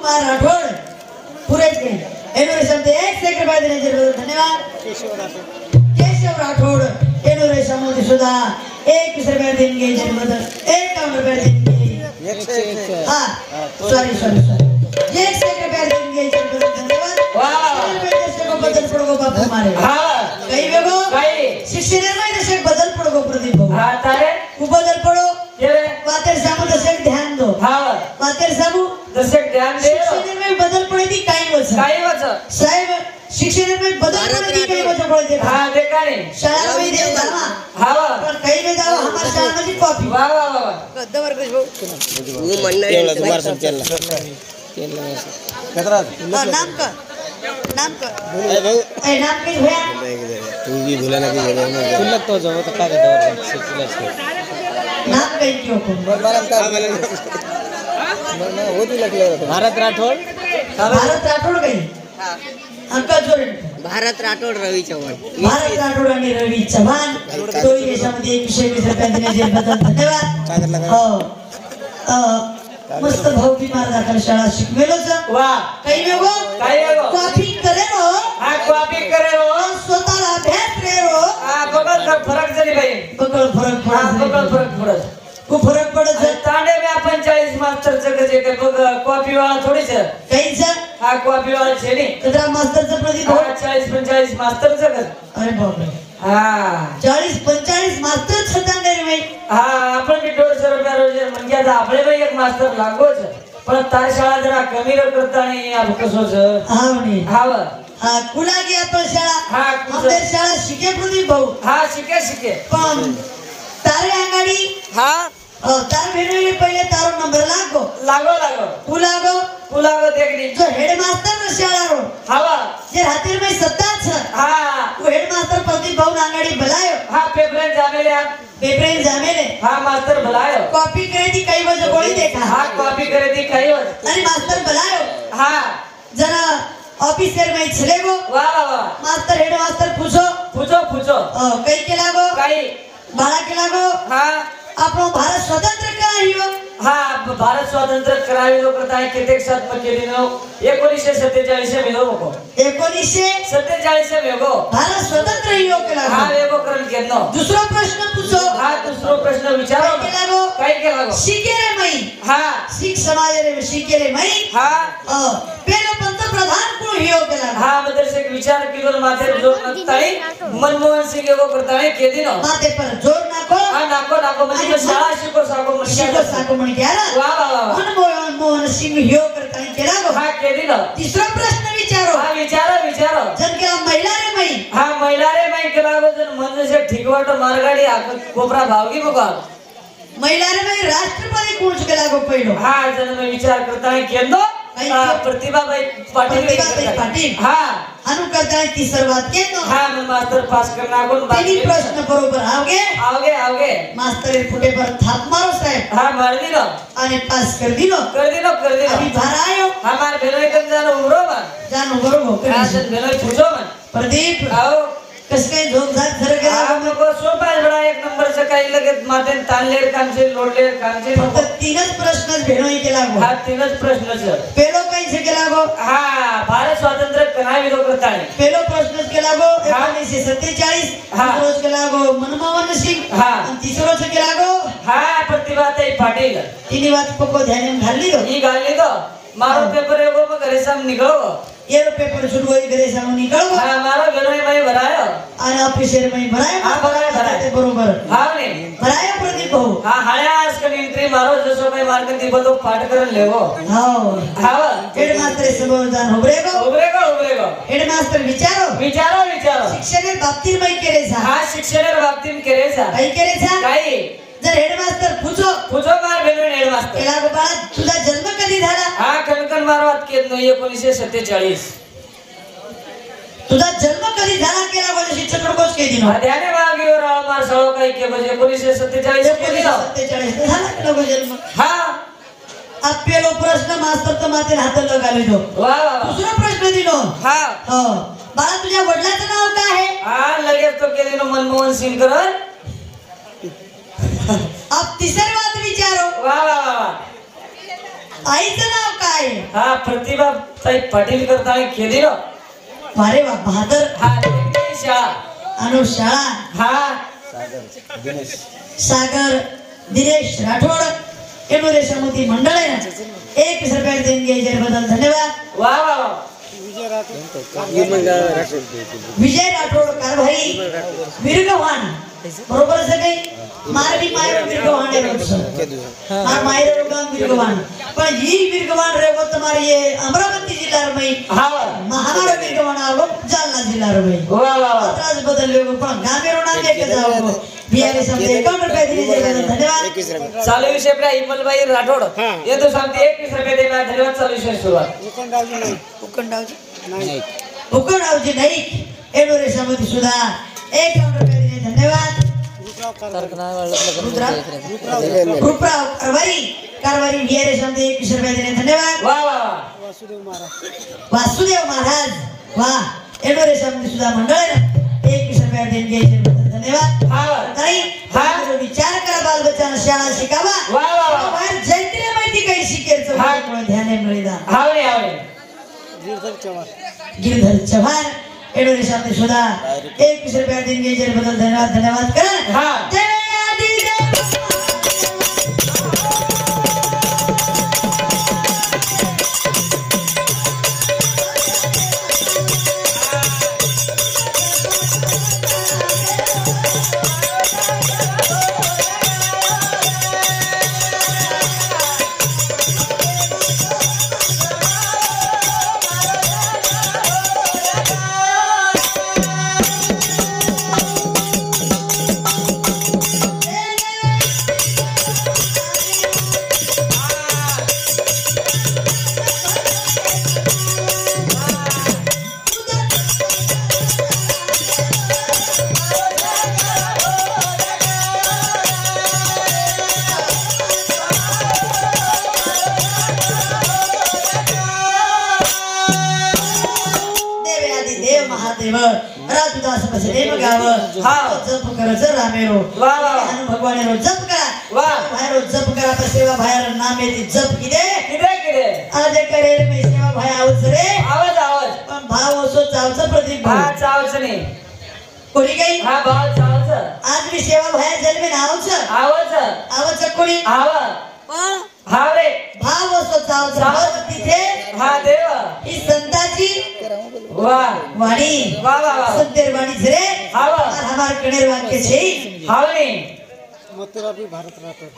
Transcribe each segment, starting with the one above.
कुमार राठौड़ पूरे एनोरे शब्द 1 सेकंड बाद देने जरूर धन्यवाद केशव राठौड़ एनोरे समोदी सुधा 1 रुपया देंगे जरूर 1 रुपया देंगे हाँ सॉरी 1 रुपया देंगे जरूर धन्यवाद वाह बदल पड़ो बापू मारे हाँ कई बेगो शिक्षण में दशक बदल पड़ो प्रदीप हाँ तारे वो बदल पड़ो वातेर सामू दशक ध्यान दो हाँ वातेर सामू दशक ध्यान दे शिक्षण में बदल पड़े थी काई वच साहेब शिक्षण में बदल पड़े थी काई वच पड़े थे हाँ देखा नहीं शाला में देव दामा हाँ पर कई में दावा हमारे शाला में जी कॉफी वाह वाह वाह दवर कुछ वो मनना है केवल तुम्हारा सब चलना कितना नाम का ए नाम के भैया तू भी भूला ना कि खुलत तो जाओ तो का दवर नाम कहीं क्यों को वो भी लग रहा भारत राठौड़ गई अंकल जोड़े भारत राठौड़ रवि चव्हाण भारत राठौड़ आणि रवि चव्हाण तो याच्यामध्ये 1 रुपया देणे बदल धन्यवाद हो मस्त भाऊ की मार दाखल शाळा शिकवेलोच वाह काही वेगो कॉपी करे रो हा कॉपी करे रो स्वतःला अभ्यास रे रो हा बगल फरक झाली बाई बगल फरक पडत खूप फरक पडत तांडे में आपण 40 मास्टर जगजे के बग कॉपी वाला थोडीच काहीच हा कॉपी वाला छेनी कदरा मास्टरचं प्रदीप 40 45 मास्टर जगत अरे बाप रे हाँ 40-45 मास्टर छतांडे रे भाई हाँ अपन भी 150 रुपया रोज म्हणजे आता आपले भाई एक मास्टर लागोच पण तार शाळा जरा कमी करता नाही आप कसोच हां नी हाव हा कुलागी आपण शाळा हा आपले शाळा शिके प्रदीप भाऊ हा शिके पण तारे अंगाडी हाँ तार भेटले पहिले तारो नंबर लागो कुलागो देखनी जो हेडमास्टर न शाळा रो हावा जे रातिर में सत्ताच हां वो हेडमास्टर प्रदीप भाऊ नांगाडी भलायो हां पेपरेन जामेले हां मास्टर भलायो कॉपी करे थी कई वजह बोली देखा हां कॉपी करे थी कई वजह अरे मास्टर भलायो हां जरा ऑफिसर में चले गो वाह मास्टर हेडमास्टर पूछो कई के लागो कई बाळा के लागो हां आपनो भारत स्वतंत्र करायो हाँ भारत स्वतंत्र कराविलो करताय कितेक सात केलीनो 1947 मेलो मको 1947 मेगो भारत स्वतंत्र हियो केला हाँ वेगो करण केनो दुसरो प्रश्न पूछो हाँ दुसरो प्रश्न विचारो काय केलागो शिके रे मई हाँ शिक समाज रे शिके रे मई हाँ पेलो पंतप्रधान कोण हियो केला हाँ मतलब से विचार किलो माथे जोर नताई मनमोहन सिंह वेगो करताय केदिनो माथे पर जोर नाको हाँ नाको म्हणजे शाळा शिको साको म्हण केला वाह मनमोहन सिंह हियो करताय केला हाँ केदिनो तिसरा प्रश्न विचारो हाँ विचारो जन केला महिला रे मई केला जन मन से ठीकवाट मारगाडी कोपरा भावगी मको महिला रे मई राष्ट्रपति कोण केला गो पहिलो हाँ जन मैं विचार करता है केंदो प्रतिभाबाई पाटील हाँ अनु करता है ती सर्वात केंदो हाँ मैं मास्टर पास करना कोण बाकी प्रश्न बरोबर आवगे मास्टर फुटे पर थाप मारो साहेब हाँ मार दिनो आणि पास कर दिनो अभी भरायो हमार भेलोय कन जानो बरोबर हाँ जन भेलोय पूछो मन प्रदीप आओ कसके झोकझाक घर गेला हमको सोपा बड़ा 1 नंबर से काही लगेच माते तानलेर कामचे लोडलेर कामचे फक्त 3च प्रश्न भेलोय केला गो हा 3च प्रश्न छ पेलो काही से केला गो हा भारत स्वतंत्र कराविलो करताय पेलो प्रश्न केला गो 1947 हा रोज केला गो मनमोहन सिंह हा आणि तिसरो छ केला गो हा प्रतिभाताई पाटील तिनी बात को ध्यान घालली दो मारो पेपर एगो में घरे साम निकलो ये पेपर छुटवई घरे साम निकलो हां मारो घरे में भरायो आणि ऑफिसर में भरायो हां भरायो बरोबर हां ने भरायो प्रदीप भाऊ हां हाळ्या आज कनी एंट्री मारो जसो काय मार्क दी बदो पाठ करन लेवो हां हेडमास्टर समोर जान उबरेगो हेडमास्टर विचारो शिक्षण बाबतीत में केरे सा हां शिक्षण बाबतीत केरे सा काय जर हेडमास्टर पूछो मार भेलो हेडमास्टर केला गो बाळा तुझा जन्म कधी झाला हा कणकण मारवात केनो 1947 तुझा जन्म कधी झाला केला गो शिक्षक कोच के दिनो ध्याने मागीवर मार सळो काही के बजे 1947 के दिनो 47 झाला केला गो जन्म हां अब पेलो प्रश्न मास्टर तो माते हात लगाले दो वाह दुसरा प्रश्न दिनो हां बाळा तुझ्या वडिलांचं नाव काय आहे हां लगेच तो के दिनो मनमोहन सिंह करन अब तीसरी बात विचारो वाह आईचं नाव काय? हा प्रतिभा ताई पाटील करता केली ना. अरे वा बहादर. हा शाळा अनु शाळा. हा सागर दिनेश राठोड एवढे समिती मंडळ आहे ना. 1 रुपया देणगी बद्दल धन्यवाद. वा वा वा. विजय राठोड कारभारी विरगव्हाण बरोबर सगळे मारवी मायर विरगव्हाण मार मायर रोगाम विरगव्हाण पण ही विरगव्हाण रेवत तुम्हारी ये अमरावती जिल्हा रमई महाराष्ट्र विरगव्हाण आलो जालना जिल्हा रमई. वा वा वा. त्रास बदलले पण गामेरो नाम एक जाओ बिहारी समजे 51 रुपये दिले धन्यवाद. चालू विषय आपला इमलबाई राठोड ये तो सांगते 21 रुपये देणार. धन्यवाद. चालू विषय सुरुवात. उकरडावजी नाईक एवढे समिती सुद्धा 51 रुपये दिले धन्यवाद. रुपराव कारभारी बिहारी समजे 21 रुपये दिले धन्यवाद. वा वा वा. वासुदेव महाराज वा एवढे समिती सुद्धा मंडळ आहे ना. 21 रुपये देणगी धन्यवाद. हा ताई हा विचार करा बाल बच्चांना शाळा शिकावा. वा वा वा. बाहेर जैत्रे माहिती काही शिकेल हा. ध्यान मिळेल. हावणे हावणे. गिरधर चव्हाण एवढे सामने सुद्धा 21 रुपया देणगी बद्दल धन्यवाद. धन्यवाद करा. हा. राजुदास बसले गाव जप कर रामेरो भगवानेरो जप करा भायरो जप करा पर सेवा भायर नामे ती जप किदे किदे किदे आज करे रे सेवा भाय आवच रे आवाज आवाज पण भाव असो चावचा प्रतीक हा चावच नाही कोणी काही हा भाव चावच आज मी सेवा भाय जन्मे नावच आवाज आवच कोणी आवा हा रे भाव असो चावचा तिथे हा देव ही संताची वा वाणी वा वा वा. संतेर वाणी रे हावा और हमार कनेर वाक्य छे हावणे. मथुराबाई भारत राठोड.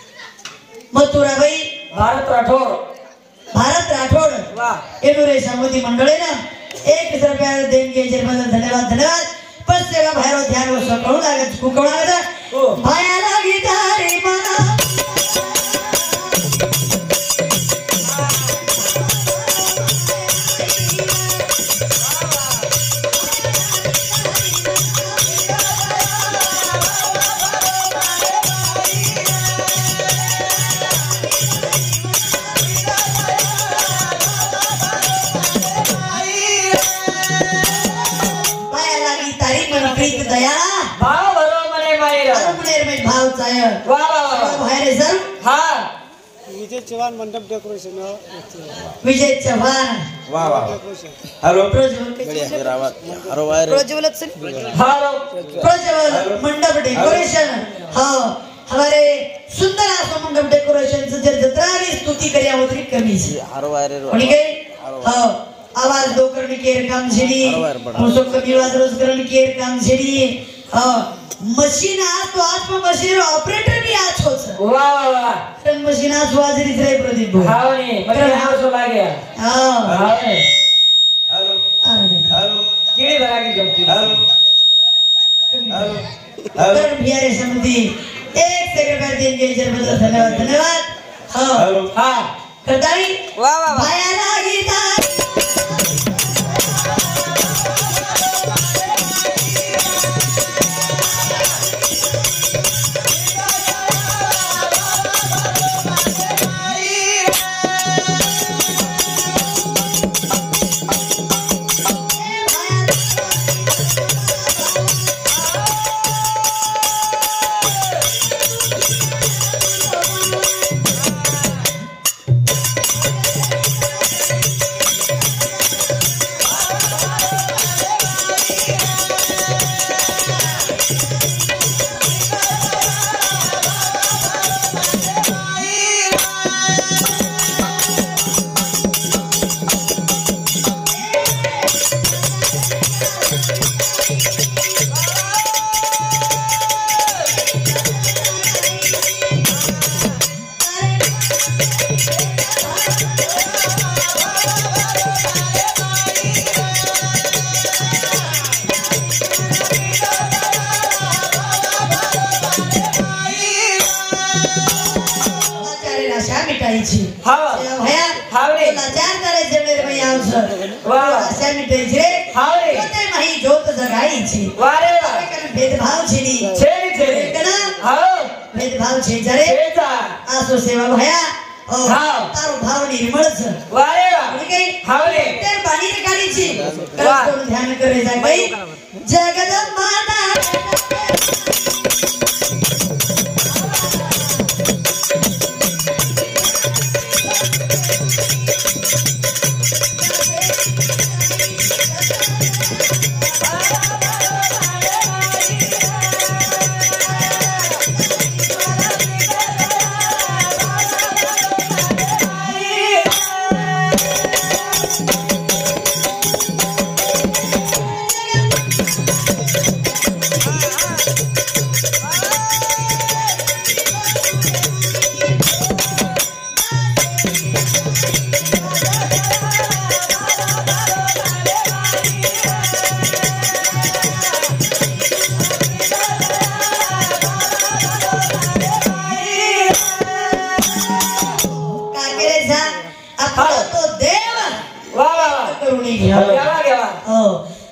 मथुराबाई भारत राठोड वा एवढे समिती मंडळ आहे ना. 1 रुपया देणगी बद्दल धन्यवाद. धन्यवाद. पण सेवा बाहेर ध्यान व सकळू लागत कुकळू लागत भायाला गिटारी मला दयाळा भाव भरो मने मायर अरुणेर में भाव चाय वा वा वा. बाहेर सर हा विजय चव्हाण मंडप डेकोरेशन. विजय चव्हाण वा वा. हॅलो प्रज्वल मंडप डेकोरेशन. हाँ हमारे सुंदर आसो मंडप डेकोरेशन से जत्रा की स्तुति करिया उतरी कमी से कोणी के हाँ आवाज दो करने के काम छेड़ी मुसो कभी आवाज रोज करने के काम छेड़ी मशीन आज तो आज में मशीन ऑपरेटर भी आज हो सर वा वा वा. पण मशीन आज वाज रही रे प्रदीप भाई हावणे म्हणजे हाव सो लागे हां हावणे. हेलो किडी भरा की जमती करण बिहारी समिति 1 सेकंड देणगी बद्दल धन्यवाद. धन्यवाद. हां हा करताई वा वा वा. भायाला गीता वा. अशा मिठाईची रे हाव रे. ज्योते माही ज्योत जगाईची वारे वा. भेदभाव छेडी छेडी छेडी. हाव. भेदभाव छेजा रे छेजा. आसो सेवा भया हाव. तारो भाव निर्मळच वारे वा. म्हणजे काही हाव रे. त्या पाणी काढीची वा. ध्यान करे जाय बाई जगदंबाना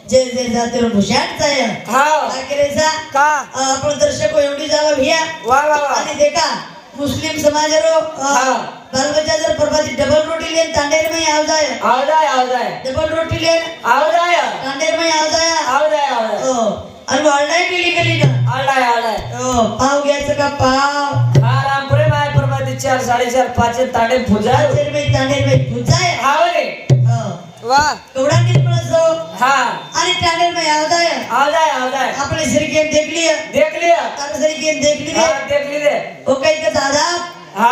जे जे जाते भूषाणचा हाव. का आपण दर्शक एवढी जागा भिया वा वा वा. आणि देखा मुस्लिम समाजरो बालबच्चा जर परवाती डबल रोटी लेन तांडेर में आव जाए आव जाए डबल रोटी लेन आव जाए तांडेर में आव जाए आव जाए आणि ऑनलाईन केली गेली ना आव जाए पाव घ्यायचं का पाव हा रामपुरे माय परवाती 4 4.5 5 तांडे पूजा तांडेर में पूजाय हाव रे. वा. कवडा निर्मळ जो हा. आणि तांडेर में आव जाए आव जाए आपने सरी गेम देख लिया तार सरी गेम देख ली हा देख ली रे. ओ काही का दादा हा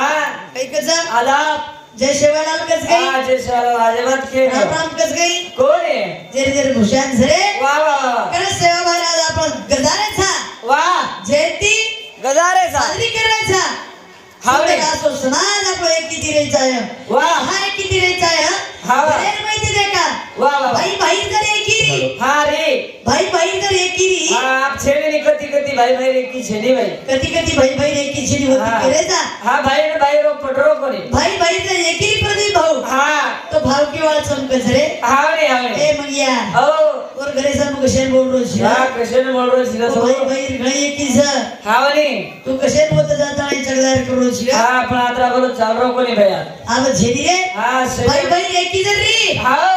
काही कसा आदाब. जय शिवलाल कस गई हा जय शिवलाल आजमत के राम राम कस गई कोण आहे. जेरे जेरे भूषण झरे वा वा वा. कर सेवा महाराज आपण गदारे था वा. जयंती गजारे सा. साजरी करायचा हाव रे. असो समाज आपलो एक किती रेचा आहे वा. हा एक किती रेचा आहे हाव. गैर माहिती देखा वा वा. भाई भाई जर एकीरी हा रे. भाई जर एकीरी हा आप छेड़ी नहीं कती भाई रे की छेड़ी भाई. कधी भाई एकी छिडी होती करायचा हा भाई ने भाई रो पटरो कोणी. भाई जर एकीरी प्रदीप भाऊ हा. तो भाव की वाळ चमकस रे हाव रे. ए मग या ओ और घरे सब कशेन बोल रो छी हा कशेने बोल रो शिरा तो. भाई घणी एकी स हाव रे. तू कशेन होत जाता आणि चगदार करू छी हा पण आत्रा बोलो चाल रो कोणी भैया. आव झेडी रे हा शे. भाई एकी जर रे हाव.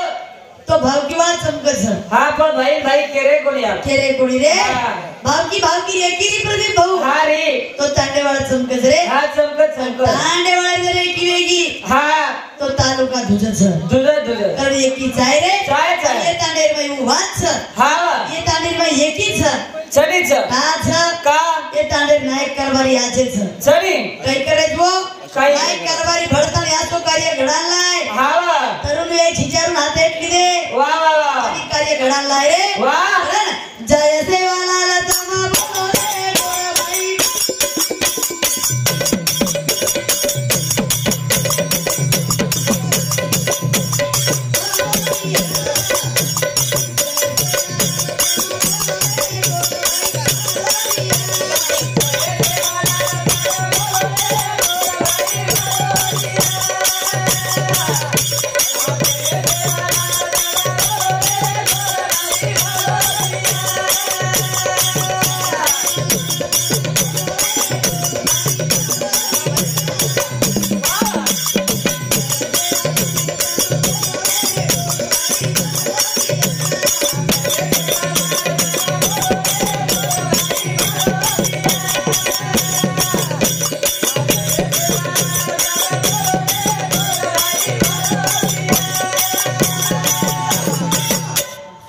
तो भाव की वाळ चमकस हा पण भाई केरे कोणी यार. केरे कोणी रे हा. भाव की एकीरी प्रदीप भाऊ हा रे. तो तांडेवाळा चमकस रे हा चमकत तांडेवाळा जर एकी वेगी हा तो तालुका धुजच दुध कारण एकी चाय रे चाय. ये तांडेर बाई उभाच हा ये तांडेर बाई एकीच चढीच काच का ये तांडेर नायक कारभारी आजेच चढी काही करायच वो काही. नायक कारभारी भडताना याचो कार्य घडालाय हा तरुण वे छिचारून हाते लिदे वा वा वा आणि कार्य घडालाय रे वा जय सेवालाल तमा बोले गोरबाई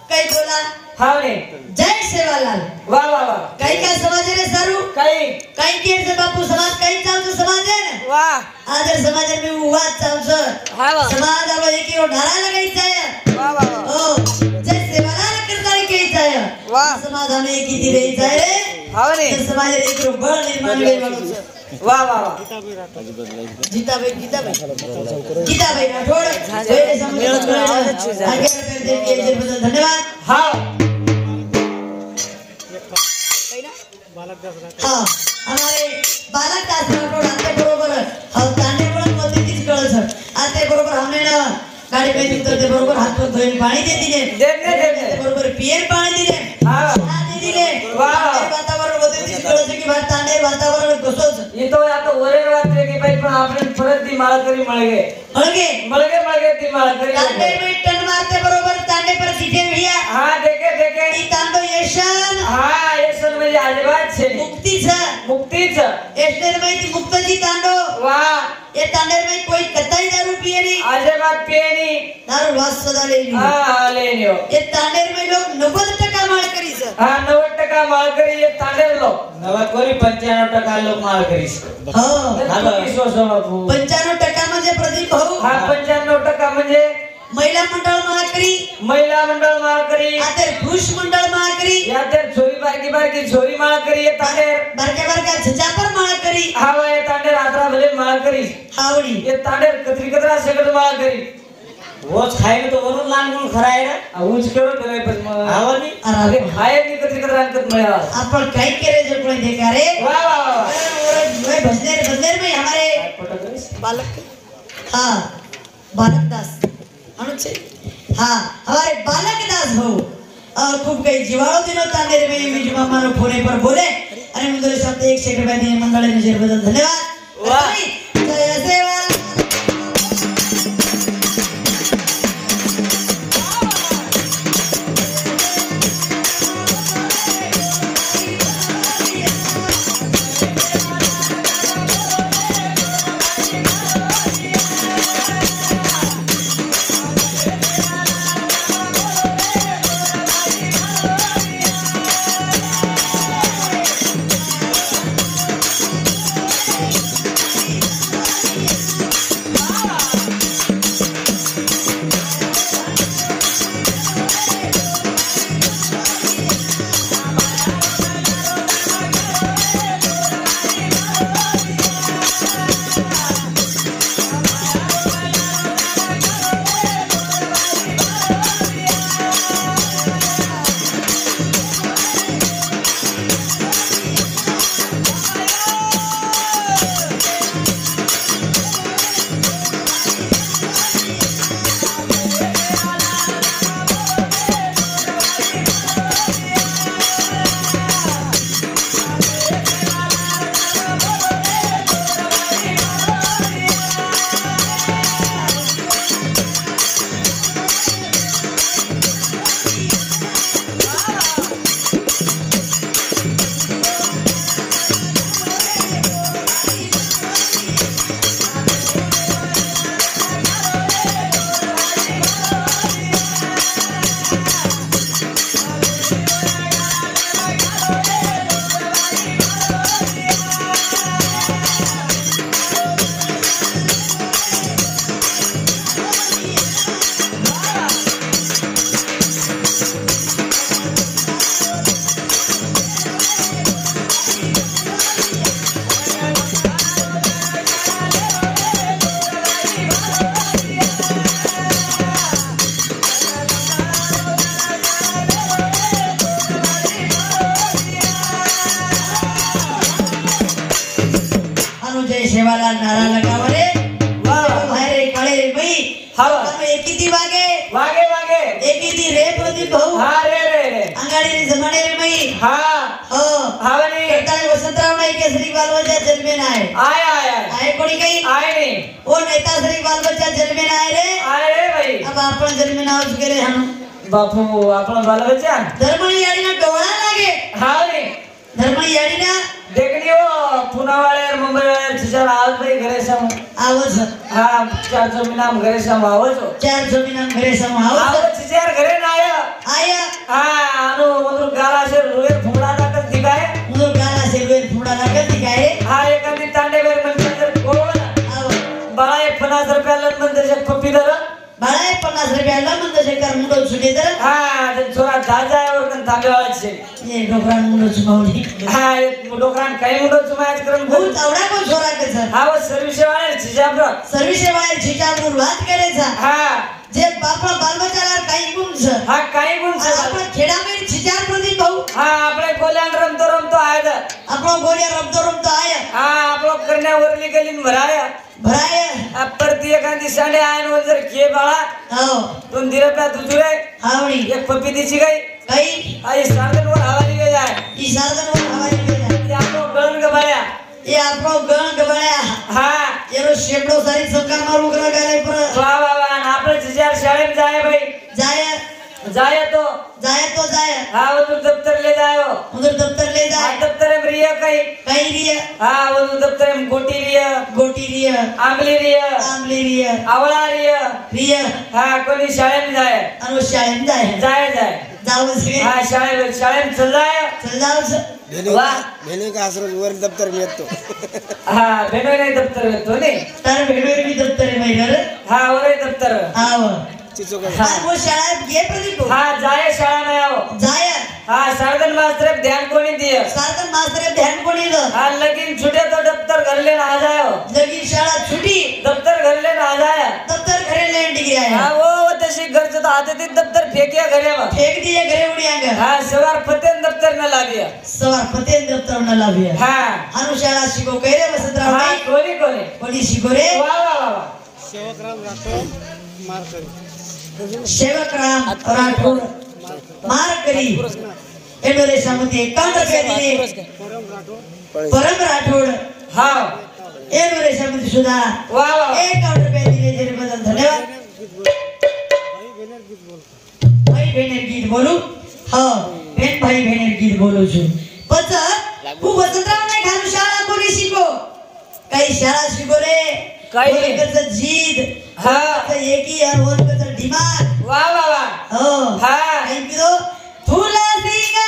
काही बोला हावणे जय सेवालाल वा वा वा काही काय समाज रे सारू काही काही केर बापू समाज काही चालतो समाज आहे ना वा आदर समाज में उवाद चालतो हा वा समाज अब एक और ढाला लगायचा आहे वा वा वा हो जय सेवालाल करता घ्यायचा आहे वा समाज आम्ही किती द्यायचा आहे हावणे तर समाज एक और बळ निर्माण होईल वा वा वा गीताबाई राठोड वेळे समजून आगे करते बदल धन्यवाद हा हाँ हमारे बालक दास राठोड आते बरोबर हम तांडे पण मदतीच कळस आते बरोबर हमने ना काळी मेहंदी उतरते बरोबर हातवर धुवून पाणी दे दिले देते बरोबर पियन पाणी दिले हा चहा दे दिले वाह. वातावरण होते तिथे कळलं की भात तांडे वातावरण कसोच इतो आता वरे वाटते की बाई पण आपण परत ती माळकरी मळगे मळगे ती माळकरी तांडे में टन मारते बरोबर तांडे पर सीधे भैया हा देखे ई तांडो येशन हा येसन म्हणजे अजिबात छे मुक्तीच एस्टेर में ती मुक्तजी तांडो वाह ये तांडेर में कोई कतई दारू पिए नहीं अजिबात पेनी दारू वास सदा ले ली हा लेनियो ये तांडेर में लोग 90% माळ करी स हा 90% माळकरी ये तांडेर लोक 95% लोक माळकरी हो विश्वास बापू 95% म्हणजे प्रदीप भाऊ हा 95% म्हणजे महिला मंडळ माळकरी महिला मंडळ माळकरी आता पुरुष मंडळ माळकरी या तर छोरी बारकी छोरी माळकरी ये तांडेर बारक्या छचापर माळकरी हा ये तांडेर आत्रा भले माळकरी हावडी ये तांडेर कतरा सगळं माळकरी रोज खायला तो वरून लहान म्हणून खरा आहे ना ऊंच करो तो पण आवडली अरे खाए की कतरा अंकत मिळा आपण काय करे जो कोई देखा रे वाह वाह वाह ओए भजनेर में हमारे बालक हाँ बालक दास अनुचे हाँ हमारे बालक दास हो खूब कई जीवाणु दिनों तांडेर में विजय मामा नो फोने पर बोले अरे मुझे साथ 1 सेकंड में दिए मंगल ने जर बदल धन्यवाद वाह जय सेवा सेवाला नारा लगावा रे भाई काळे रे बाई हां एकीती वागे वागे वागे एकीती रे प्रदीप भाऊ हां रे अंगाडी रे जमाने रे बाई हां हो हावनी करताळे वसंतराव नाही केसरी बालवजा जन्मे नाही आय कोणी काही आय नाही ओ नेता श्री बालवजा जन्मे नाही रे भाई अब आपण जन्मे नाव गेले हाणू बापू आपण बालवजा धर्मणी याडीना डोळा लागे हावनी धर्मणी याडीना देखनी हो पुणे वाले मुंबई वाले चिचार आवाज भाई घरे सम आवाज हां 4 जमीनाम घरे सम आवाज 4 जमीनाम घरे सम आवाज चिचार घरे ना आया हां अनु मंदर गाला से रुएर फुडा दाखल दिखाए मंदर गाला से रुएर फुडा दाखल दिखाए हां एखादी तांडेवर मंदिर कोण बाळा 50 रुपयाला मंदिर से पप्पी दर बाळा 50 रुपयाला मंदिर से कर मुंडो छुटे दर हां ते छोरा दाजावर कन तांबेवाळ छे ये डोकरान मुंडो छुमावली हां ये डोकरान काही मुंडो छुमायच करन बहुत आवडा को छोरा के सर हां वो सर्विस वाले छिजाब्र सर्विस वाले छिजाब्र વાત કરે છે हां जे बापा बालबच्चाला काही गुण છે हां काही गुण છે आपण खेडामेर छिजार प्रदीप भाऊ हां આપણે કોલ્યાણ રમતો આયද આપણો ગોળિયા રમતો રમતો આયા હા આપણો કન્યા વરલી ગલીન ભરાયા ભરાય આ પરતી એકાંતી સાંડે આયનો જર કે બાળા આવો તું ધીરપા દુધુરે આવડી એક પપી દીધી ગઈ કઈ આ એ સાંડન વર હવાની ગઈ જાય ઈ સારદન હવાઈ ગયો એ આપણો ગણ ગવાયા એ આપણો ગણ ગબળ્યા હા એનો શેપડો સારી સંકાર મારું કરા ગાલે પર વાહ વાહ વાહ અને આપણે જજાર શાળે જાય ભાઈ જાય જાય તો જાય હા वो दफ्तर ले जायो उधर दफ्तर ले આ जाए दफ्तर में रिया कई कहीं रिया હા वो दफ्तर में गोटी रिया गोटी रिया आंबली रिया आमली रिया आवळा रिया रिया હા कोणी शाळेत जाय अनु शाळेत जाय जाय जाऊ से हा शाळेत चल जाय चल जाऊ से वाह भेने का आसरो वर दफ्तर में येतो हा भेटो नाही दफ्तर में तो नाही तार भेडवेर भी दफ्तर है मेरे घर हा वरे दफ्तर आव चिचो का हां वो शाळेत गे प्रदीप हा जाय शाळा में आओ जाय हा शारदन मास्तर ध्यान कोणी दिया सारखं मास्तर ध्यान कोणी द हा लगीन छुटे तो दफ्तर घर लेना आ जायो लगीन शाळा छुटी दफ्तर घर लेना आ जाया दफ्तर घरे लेने डिग्री हा आया वो तशी घरचं तर आते ते दफ्तर फेकिया घरे में फेक दिए घरे उड़ी आंगा हा सवार फतेन दफ्तर न लागिया सवार पते दफ्तर न लाविया हा अनु शाळा शिको कैरे वसंतराव हा नाही कोणी कोणी कोणी शिको रे वाह वाह वाह सेवकराम राठोड मार करी सेवक राम राठोड मार करी एडोरे सामंती 51 रुपया दिले परम राठोड हा एडोरे सामंती सुद्धा वाह वाह 51 रुपया दिले जेरे बदल धन्यवाद भाई बहनेर गीत बोलू हाँ बेन भाई बहनेर गीत बोलू છું પછી હું વસંતરાવ ને ખાનું શાળા કોની શીખો કઈ શાળા શીખો રે કઈ कसं जीद हा एकी और वन कसं डिमांड वाह वाह वाह हो हा काय किदो फुला सिंगा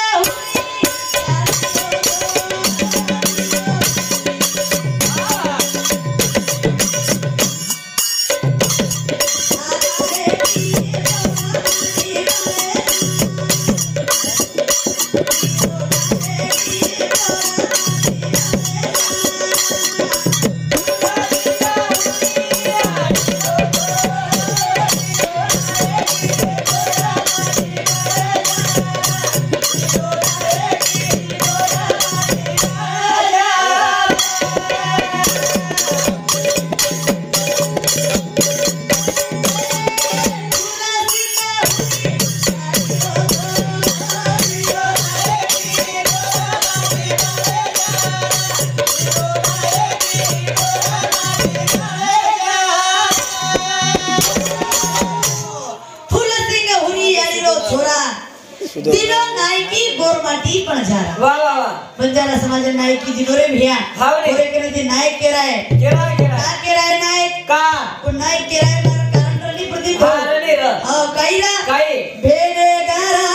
दिलो नायकी गोरमाटी पण झाला वाह वाह वाह बंजारा समाज नायकी दिलो रे भैया हावरे गोरे केले ते नायक केराय केरा केरा का केराय नायक का पण नायक केराय मार कारण रली प्रदीप हा रे रे हो काईरा काय भेडे गारा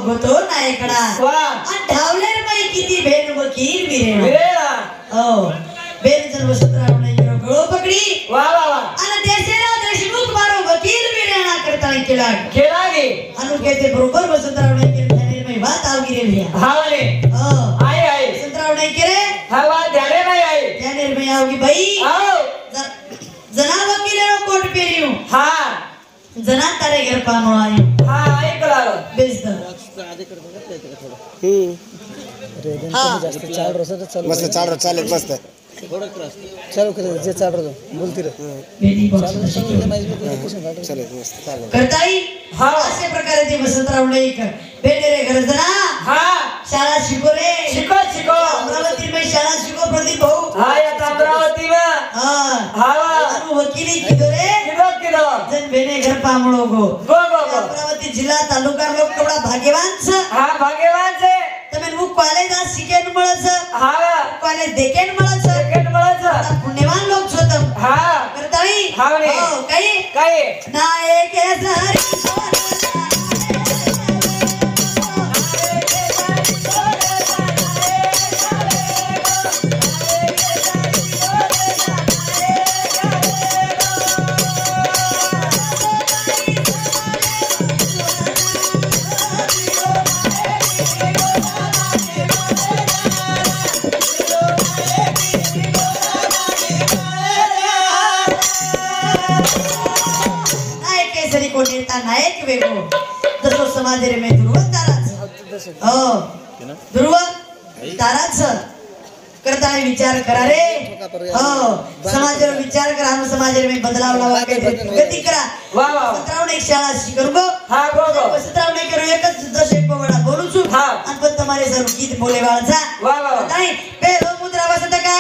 गोतो नायकडा वाह आणि धावलेर बाई किती भेन वकील बिरेणा बिरेणा हो बेन जर वसंतराव ने गेलो गळो पकडी वाह वाह वाह आणि देशेला देशमुख मारो वकील बिरेणा करता केला केला गे अनु कहते बरोबर वसंतराव ने केले त्याने मी बात आवगी रे भैया हा वाले हो आए आए वसंतराव ने केले हा वा ध्याने नाही आए त्याने मी आवगी बाई आओ जना वकीलेरो कोट पेरियो हा जना तारे घर पामो आयो हा ऐकला बेस द मस्त चाल चालेल मस्त चालू कर जे चाल रहा बोलती रह बेदी बॉक्स चालेल मस्त चालेल करताई हा असे प्रकारे ते वसंतराव नाईक बेनेरे घर जना हा शाळा शिको रे शिको शिको अमरावती में शाळा शिको प्रदीप भाऊ हा या अमरावती में हा हा अनु वकिली किदो रे किदो किदो जन बेने घर पामळो गो गो गो गो अमरावती जिल्हा तालुका लोक कवडा भाग्यवान छ हा भाग्यवान से તમે वो कॉलेज आज शिकेन मळच हा कॉलेज देखेन मळच सेकंड मळाच पुण्यवान लोक छोत हा करताई हा म्हणे. हो काही काय नायक सारी नायक वेगो जसो समाज रे में ध्रुव ताराच हो ध्रुव ताराच करता है विचार करा रे हो समाज रे विचार करा हम समाज रे में बदलाव लावा के गति करा वाह वाह सत्रावणे एक शाळा शिकरुगो हा बरोबर सत्रावणे करू एकच दशक पवडा बोलू छु हा आणि पण तुम्हारे सर्व गीत बोले वाळचा वाह वाह नाही पेलो मुद्रा वसंत का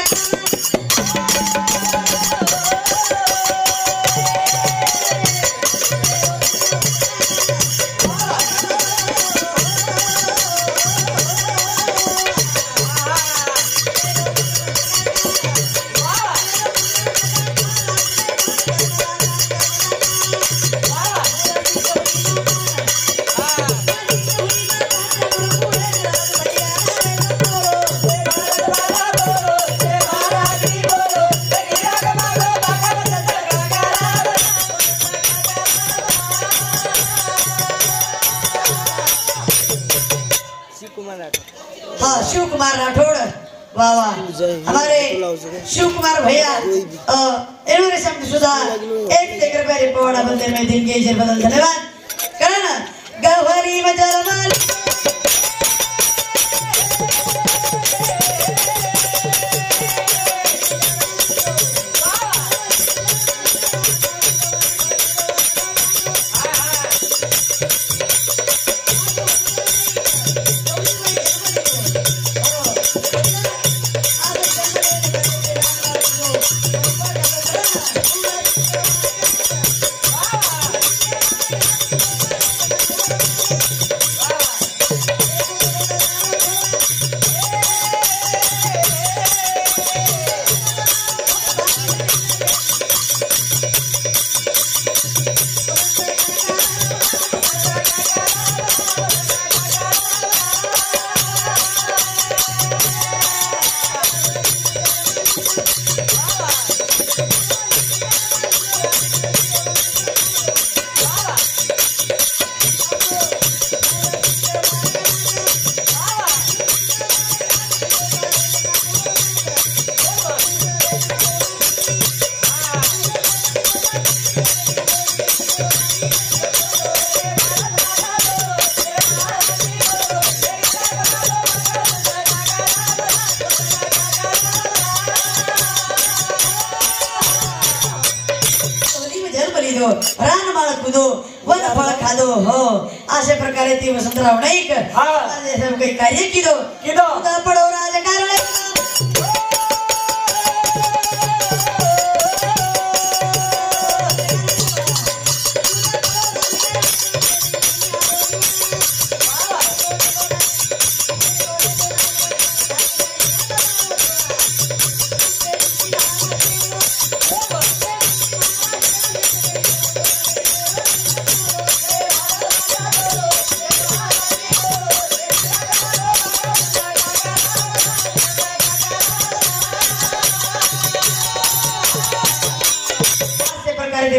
हाँ शिव कुमार राठौड़ वाह वाह हमारे शिव कुमार भैया इन्होंने शब्द सुधा 1 रुपया रे पवाड़ा बंदे में दिन के जर बदल धन्यवाद करना गवारी मजल माल रान बाळ कुदो वन फळ खादो हो अशा प्रकारे ती वसंतराव नाईक हा काही कार्य किदो किदो उदा पडो राजकारण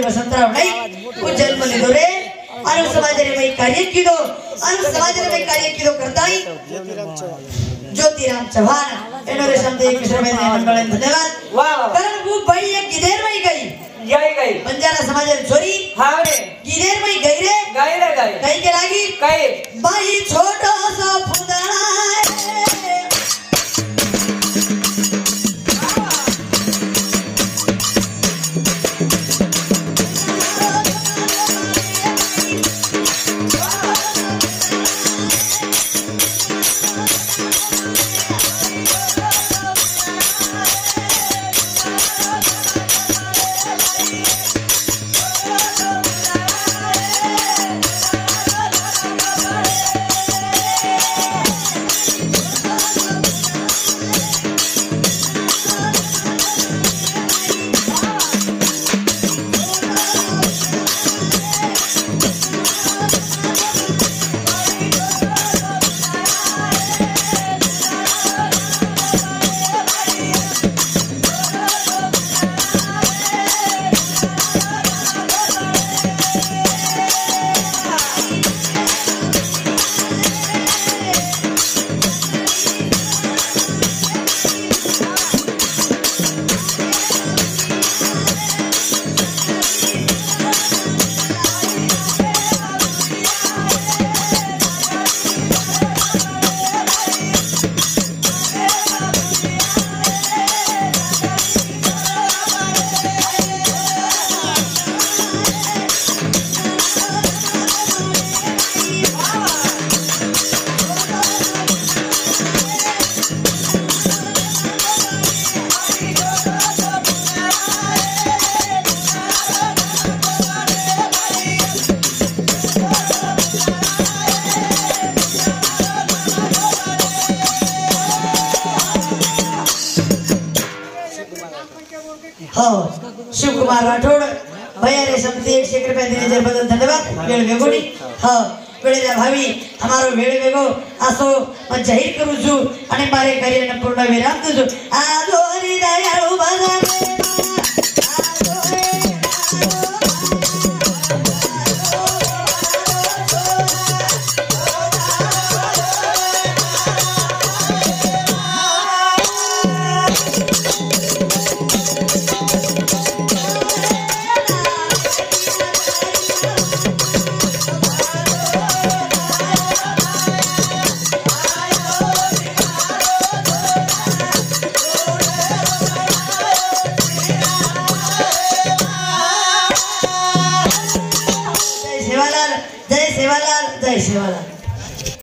वसंतराव नाईक जन्म लिदो रे अनु समाज रे में कार्य किदो अनु समाज रे में कार्य किदो करताई ज्योतिराम चौहान एनोरे शब्द एक श्रमे मंडळ धन्यवाद वाह कारण वो भाई एक गिदेर में गई बंजारा समाज रे छोरी हां रे गिदेर में गई रे गई के लागी काय भाई छोटा सा फुदाना एक रुपया देने जे बदल धन्यवाद वेळ वेगोनी हो वेळेला भावी हमारो वेळ वेगो असो मग जाहीर करू छु आणि मारे कार्य पूर्ण विराम देजो आजो हरी दयाळू भगवान